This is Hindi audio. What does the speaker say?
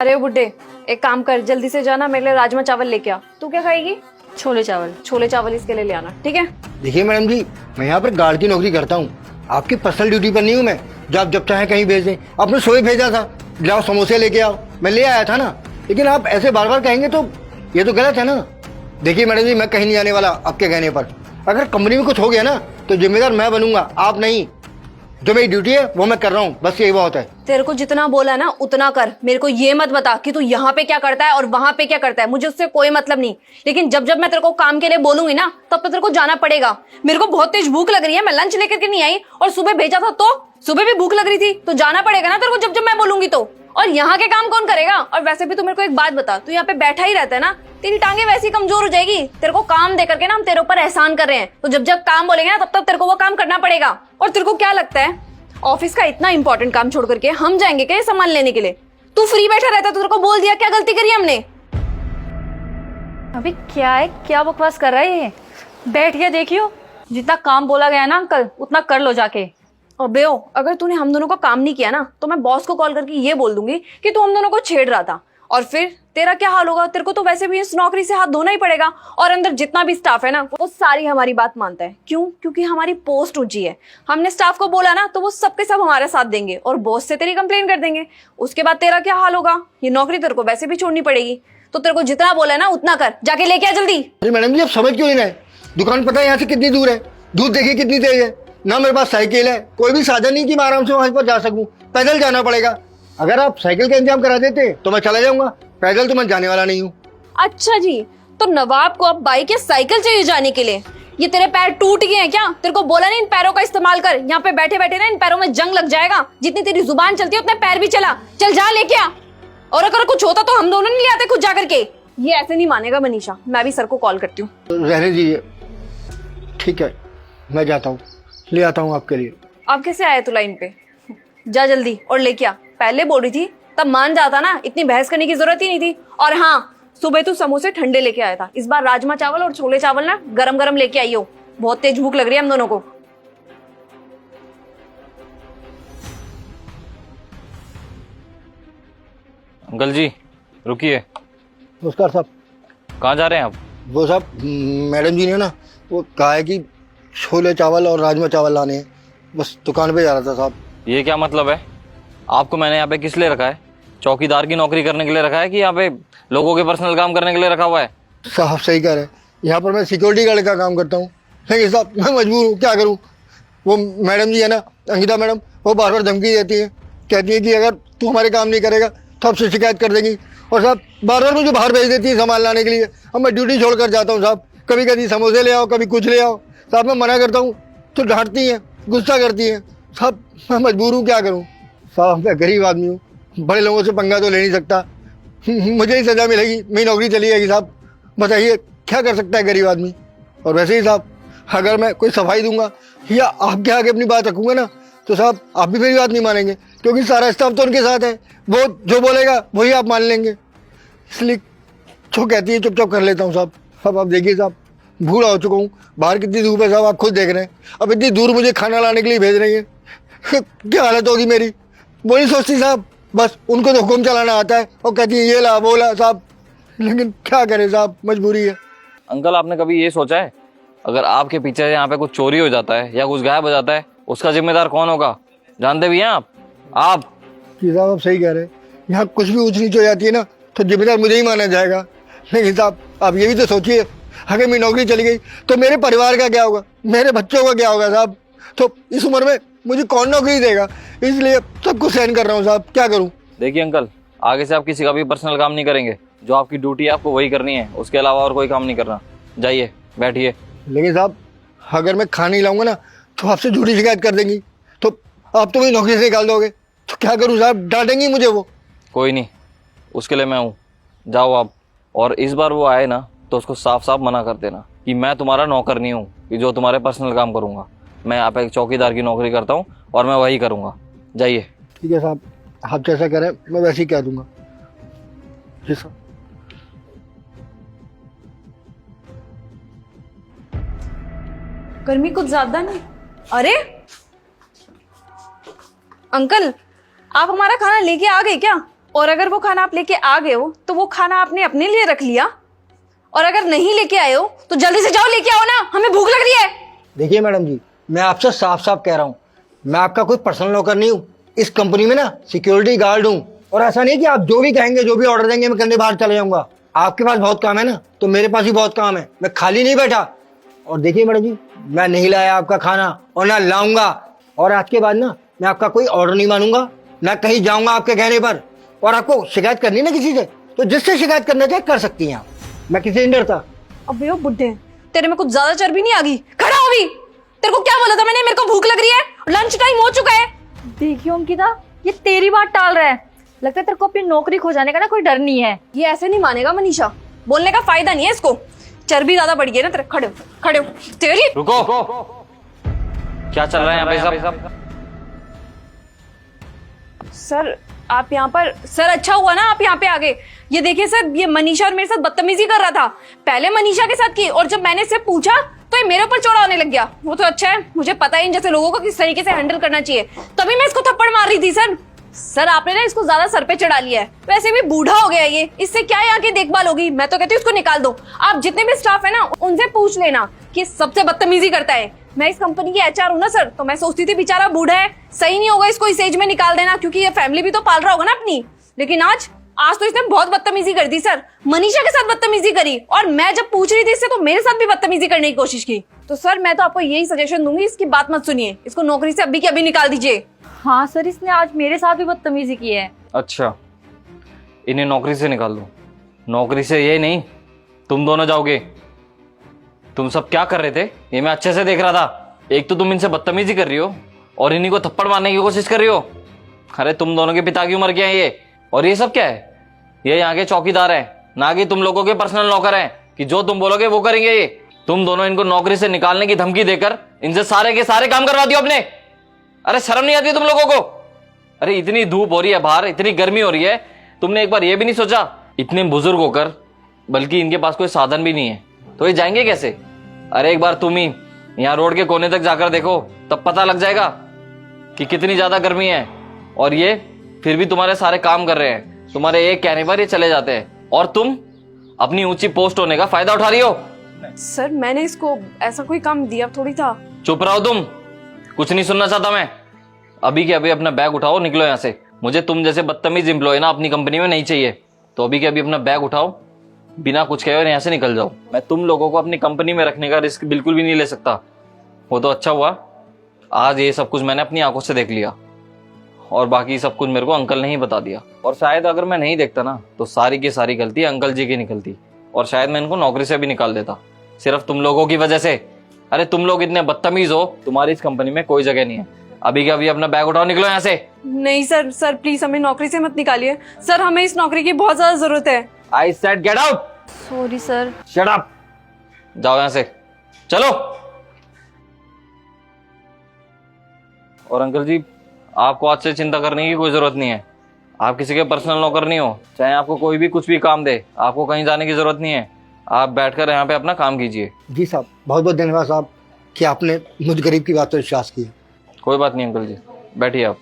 अरे बुड्ढे, एक काम कर, जल्दी से जाना मेरे लिए राजमा चावल लेके आ। तू क्या खाएगी? छोले चावल। छोले चावल इसके लिए ले आना, ठीक है? देखिए मैडम जी, मैं यहाँ पर गार्ड की नौकरी करता हूँ, आपकी पर्सनल ड्यूटी पर नहीं हूँ मैं। जब चाहे कहीं भेज दें। आपने सुबह भेजा था, जाओ समोसे लेके आओ, मैं ले आया था ना। लेकिन आप ऐसे बार बार कहेंगे तो ये तो गलत है ना। देखिए मैडम जी, मैं कहीं नहीं आने वाला आपके कहने पर। अगर कंपनी में कुछ हो गया ना तो जिम्मेदार मैं बनूंगा, आप नहीं। जो मेरी ड्यूटी है वो मैं कर रहा हूँ, बस यही बहुत है। तेरे को जितना बोला ना उतना कर। मेरे को ये मत बता कि तू यहाँ पे क्या करता है और वहां पे क्या करता है, मुझे उससे कोई मतलब नहीं। लेकिन जब जब मैं तेरे को काम के लिए बोलूंगी ना तब तो तेरे को जाना पड़ेगा। मेरे को बहुत तेज भूख लग रही है, मैं लंच लेकर के नहीं आई और सुबह भेजा था तो सुबह भी भूख लग रही थी, तो जाना पड़ेगा ना तेरे को जब जब मैं बोलूंगी तो। और यहाँ के काम कौन करेगा? और वैसे भी तू मेरे को एक बात बता, तू यहाँ पे बैठा ही रहता है ना, तेरी टांगे वैसी कमजोर हो जाएगी। तेरे को काम दे करके ना हम तेरे ऊपर एहसान कर रहे हैं, तो जब जब काम बोलेंगे ना तब तब तेरे को वो काम करना पड़ेगा। और तेरे को क्या लगता है ऑफिस का इतना इंपॉर्टेंट काम छोड़ करके हम जाएंगे क्या सामान लेने के लिए? तू फ्री बैठा रहता तो तेरे को बोल दिया, क्या गलती करी हमने? अभी क्या है, क्या बकवास कर रहा है ये? बैठ के देखियो, जितना काम बोला गया ना अंकल उतना कर लो जाके। अबे ओ, अगर तूने हम दोनों को काम नहीं किया ना तो मैं बॉस को कॉल करके ये बोल दूंगी कि तू हम दोनों को छेड़ रहा था। और फिर तेरा क्या हाल होगा? तेरे को तो वैसे भी इस नौकरी से हाथ धोना ही पड़ेगा। और अंदर जितना भी स्टाफ है ना वो सारी हमारी बात मानता है। क्यों? क्योंकि हमारी पोस्ट ऊंची है। हमने स्टाफ को बोला ना तो वो सबके सब हमारे साथ देंगे और बॉस से तेरी कंप्लेन कर देंगे। उसके बाद तेरा क्या हाल होगा? ये नौकरी तेरे को वैसे भी छोड़नी पड़ेगी। तो तेरे को जितना बोला है ना उतना कर, जाके लेके आ जल्दी। अरे मैडम जी, आप समझ क्यों नहीं रहे? दुकान पता है यहाँ से कितनी दूर है? दूध देखिए कितनी तेज है ना। मेरे पास साइकिल है, कोई भी साधन नहीं कि मैं आराम से वहां पर जा सकूं। पैदल जाना पड़ेगा। अगर आप साइकिल का इंतजाम करा देते तो मैं चला जाऊंगा, पैदल तो मैं जाने वाला नहीं हूँ। अच्छा जी, तो नवाब को अब बाइक या साइकिल चाहिए जाने के लिए? ये तेरे पैर टूट गए हैं क्या? तेरे को बोला नहीं इन पैरों का इस्तेमाल कर। यहाँ पे बैठे बैठे ना इन पैरों में जंग लग जाएगा। जितनी तेरी जुबान चलती है उतने पैर भी चला। चल जा लेके आ। और अगर कुछ होता तो हम दोनों नहीं ले आते खुद जा करके। ये ऐसे नहीं मानेगा मनीषा, मैं भी सर को कॉल करती हूँ। रहने दीजिए, ठीक है, मैं जाता हूँ, ले आता हूँ आपके लिए। अब कैसे आया तू लाइन पे? जा जल्दी और लेके आ। पहले बोल रही थी तब मान जाता ना, इतनी बहस करने की जरूरत ही नहीं थी। और हाँ, सुबह तू समोसे ठंडे लेके आया था, इस बार राजमा चावल और छोले चावल ना गरम गरम लेके आई हो। बहुत तेज भूख लग रही है हम दोनों को। अंकल जी रुकिए। नमस्कार साहब। कहाँ जा रहे हैं आप? वो साहब, मैडम जी ने ना वो कहा है कि छोले चावल और राजमा चावल लाने हैं, बस दुकान पे जा रहा था साहब। ये क्या मतलब है? आपको मैंने यहाँ पे किस लिए रखा है? चौकीदार की नौकरी करने के लिए रखा है कि यहाँ पे लोगों के पर्सनल काम करने के लिए रखा हुआ है? साहब सही कह रहे हैं, यहाँ पर मैं सिक्योरिटी गार्ड का काम करता हूँ। लेकिन साहब मैं मजबूर हूँ, क्या करूँ। वो मैडम जी है ना, अंकिता मैडम, वो बार बार धमकी देती है, कहती है कि अगर तू हमारे काम नहीं करेगा तो आपसे शिकायत कर देंगी। और साहब बार बार मुझे बाहर भेज देती है सामान लाने के लिए। अब मैं ड्यूटी छोड़ कर जाता हूँ साहब, कभी कभी समोसे ले आओ, कभी कुछ ले आओ। साहब मैं मना करता हूँ तो डांटती हैं, गुस्सा करती हैं। साहब मैं मजबूर हूँ, क्या करूँ। साहब मैं गरीब आदमी हूँ, बड़े लोगों से पंगा तो ले नहीं सकता। मुझे ही सज़ा मिलेगी, मेरी नौकरी चली जाएगी। साहब बताइए क्या कर सकता है गरीब आदमी। और वैसे ही साहब, अगर मैं कोई सफाई दूंगा या आपके आगे अपनी बात रखूंगा ना तो साहब आप भी मेरी बात नहीं मानेंगे, क्योंकि सारा स्टाफ तो उनके साथ है। वो जो बोलेगा वही आप मान लेंगे। इसलिए जो कहती है चुपचाप कर लेता हूँ साहब। अब आप देखिए साहब, बूढ़ा हो चुका हूँ, बाहर कितनी धूप है साहब, आप खुद देख रहे हैं। अब इतनी दूर मुझे खाना लाने के लिए भेज रही है, क्या हालत होगी मेरी। वो नहीं सोचती साहब, बस उनको तो हुक्म चलाना आता है और कहती है ये ला वो ला साहब। लेकिन क्या करें साहब, मजबूरी है। अंकल आपने कभी ये सोचा है अगर आपके पीछे यहाँ पे कुछ चोरी हो जाता है या कुछ गायब हो जाता है, उसका जिम्मेदार कौन होगा? जानते भी हैं आप? जी साहब आप सही कह रहे हैं, यहाँ कुछ भी ऊंच नीच हो जाती है ना तो जिम्मेदार मुझे ही माना जाएगा। लेकिन साहब आप ये भी तो सोचिए, अगर मेरी नौकरी चली गई तो मेरे परिवार का क्या होगा, मेरे बच्चों का क्या होगा साहब। तो इस उम्र में मुझे कौन नौकरी देगा, इसलिए सब कुछ सहन कर रहा हूँ साहब, क्या करूँ। देखिए अंकल, आगे से आप किसी का भी पर्सनल काम नहीं करेंगे। जो आपकी ड्यूटी है आपको वही करनी है, उसके अलावा और कोई काम नहीं करना। जाइए बैठिए। लेकिन साहब अगर मैं खाना नहीं लाऊंगा ना तो आपसे झूठी शिकायत कर देंगी, तो आप तो मेरी नौकरी से निकाल दोगे। तो क्या करूँ साहब, डांटेंगी मुझे वो। कोई नहीं, उसके लिए मैं हूँ, जाओ आप। और इस बार वो आए ना तो उसको साफ साफ मना कर देना कि मैं तुम्हारा नौकर नहीं हूँ कि जो तुम्हारे पर्सनल काम करूँगा। मैं यहाँ पे एक चौकीदार की नौकरी करता हूँ और मैं वही करूँगा। जाइए। ठीक है साहब, आप जैसा कह रहे हैं मैं वैसे ही कह दूंगा। जी साहब। गर्मी कुछ ज्यादा नहीं? अरे अंकल, आप हमारा खाना लेके आ गए क्या? और अगर वो खाना आप लेके आ गए हो तो वो खाना आपने अपने लिए रख लिया, और अगर नहीं लेके आए हो तो जल्दी से जाओ लेके आओ ना, हमें भूख लग रही है। देखिए मैडम जी, मैं आपसे साफ साफ कह रहा हूँ, मैं आपका कोई पर्सनल नौकर नहीं हूँ। इस कंपनी में ना सिक्योरिटी गार्ड हूँ, और ऐसा नहीं कि आप जो भी कहेंगे, जो भी ऑर्डर देंगे, मैं करने बाहर चले जाऊंगा। आपके पास बहुत काम है ना, तो मेरे पास भी बहुत काम है, मैं खाली नहीं बैठा। और देखिए मैडम जी, मैं नहीं लाया आपका खाना और ना लाऊंगा, और आज के बाद ना मैं आपका कोई ऑर्डर नहीं मानूंगा, ना कहीं जाऊंगा आपके कहने पर। और आपको शिकायत करनी है ना किसी से, तो जिससे शिकायत करना चाहे कर सकती हैं आप, मैं किसी से नहीं डरता। अबे ओ बुड्ढे, तेरे में कुछ ज्यादा चर्बी नहीं आ गई? खड़ा हो भी। तेरे को क्या बोला था मैंने, मेरे को भूख लग रही है, लंच टाइम हो चुका है। देखियो अंकिता, ये तेरी बात टाल रहा है। लगता है तेरे को अपनी नौकरी खो जाने का ना कोई डर नहीं है। ये ऐसे नहीं मानेगा मनीषा, बोलने का फायदा नहीं है इसको, चर्बी ज्यादा बढ़ गई है ना तेरे। खड़े हो, खड़े हो तेरी। रुको, क्या चल रहा है यहाँ पे सब? सर आप यहाँ पर, सर अच्छा हुआ ना आप यहाँ पे आ गए। ये देखिए सर, ये मनीषा और मेरे साथ बदतमीजी कर रहा था। पहले मनीषा के साथ की, और जब मैंने इससे पूछा तो ये मेरे ऊपर चौड़ा होने लग गया। वो तो अच्छा है, मुझे पता है इन जैसे लोगों को किस तरीके से हैंडल करना चाहिए, तभी मैं इसको थप्पड़ मार रही थी। सर आपने ना इसको ज्यादा सर पे चढ़ा लिया है, वैसे भी बूढ़ा हो गया ये, इससे क्या यहाँ की देखभाल होगी। मैं तो कहती हूँ इसको निकाल दो। आप जितने भी स्टाफ है ना उनसे पूछ लेना कि सबसे बदतमीजी करता है। मैं इस कंपनी की एचआर हूँ ना सर, तो मैं सोचती थी बेचारा बूढ़ा है, सही नहीं होगा इसको इस एज में निकाल देना, क्योंकि ये फैमिली भी तो पाल रहा होगा ना अपनी। लेकिन आज तो इसने बहुत बदतमीजी कर दी सर, मनीषा के साथ बदतमीजी करी, और मैं जब पूछ रही थी इससे तो मेरे साथ भी बदतमीजी करने की कोशिश की। तो सर मैं तो आपको यही सजेशन दूंगी, इसकी बात मत सुनिए, इसको नौकरी से अभी के अभी निकाल दीजिए। हाँ सर, इसने आज मेरे साथ भी बदतमीजी की है। अच्छा, इन्हें नौकरी से निकाल दो। नौकरी से ये नहीं, तुम दोनों जाओगे। तुम सब क्या कर रहे थे ये मैं अच्छे से देख रहा था। एक तो तुम इनसे बदतमीजी कर रही हो और इन्हीं को थप्पड़ मारने की कोशिश कर रही हो। अरे तुम दोनों के पिता की उम्र क्या है ये? और ये सब क्या है? ये यहाँ के चौकीदार हैं, ना कि तुम लोगों के पर्सनल नौकर हैं कि जो तुम बोलोगे वो करेंगे ये। तुम दोनों इनको नौकरी से निकालने की धमकी देकर इनसे सारे के सारे काम करवा दियो अपने। अरे शर्म नहीं आती तुम लोगों को? अरे इतनी धूप हो रही है बाहर, इतनी गर्मी हो रही है, तुमने एक बार ये भी नहीं सोचा? इतने बुजुर्ग होकर, बल्कि इनके पास कोई साधन भी नहीं है, तो ये जाएंगे कैसे? अरे एक बार तुम ही यहाँ रोड के कोने तक जाकर देखो, तब पता लग जाएगा कि कितनी ज्यादा गर्मी है। और ये फिर भी तुम्हारे सारे काम कर रहे हैं, तुम्हारे एक कहने पर ये चले जाते हैं, और तुम अपनी ऊंची पोस्ट होने का फायदा उठा रही हो। सर मैंने इसको ऐसा कोई काम दिया थोड़ी था। चुप रहो तुम, कुछ नहीं सुनना चाहता मैं। अभी के अभी अपना बैग उठाओ, निकलो यहाँ से। मुझे तुम जैसे बदतमीज एम्प्लॉय ना अपनी कंपनी में नहीं चाहिए। तो अभी के अभी अपना बैग उठाओ, बिना कुछ कहे यहाँ से निकल जाओ। मैं तुम लोगों को अपनी कंपनी में रखने का रिस्क बिल्कुल भी नहीं ले सकता। वो तो अच्छा हुआ आज ये सब कुछ मैंने अपनी आंखों से देख लिया, और बाकी सब कुछ मेरे को अंकल ने ही बता दिया। और शायद अगर मैं नहीं देखता ना तो सारी की सारी गलती अंकल जी की निकलती, और शायद मैं इनको नौकरी से भी निकाल देता, सिर्फ तुम लोगों की वजह से। अरे तुम लोग इतने बदतमीज हो, तुम्हारी इस कंपनी में कोई जगह नहीं है। अभी के अभी अपना बैग उठाओ, निकलो यहाँ से। नहीं सर प्लीज हमें नौकरी से मत निकालिए सर, हमें इस नौकरी की बहुत ज्यादा जरूरत है। I said get out. Sorry sir. Shut up, जाओ यहाँ से, चलो। और अंकल जी, आपको आज से चिंता करने की कोई जरूरत नहीं है। आप किसी के पर्सनल नौकर नहीं हो, चाहे आपको कोई भी कुछ भी काम दे, आपको कहीं जाने की जरूरत नहीं है। आप बैठकर यहाँ पे अपना काम कीजिए। जी साहब, बहुत बहुत धन्यवाद साहब कि आपने मुझ गरीब की बात पर विश्वास किया। कोई बात नहीं अंकल जी, बैठिए आप।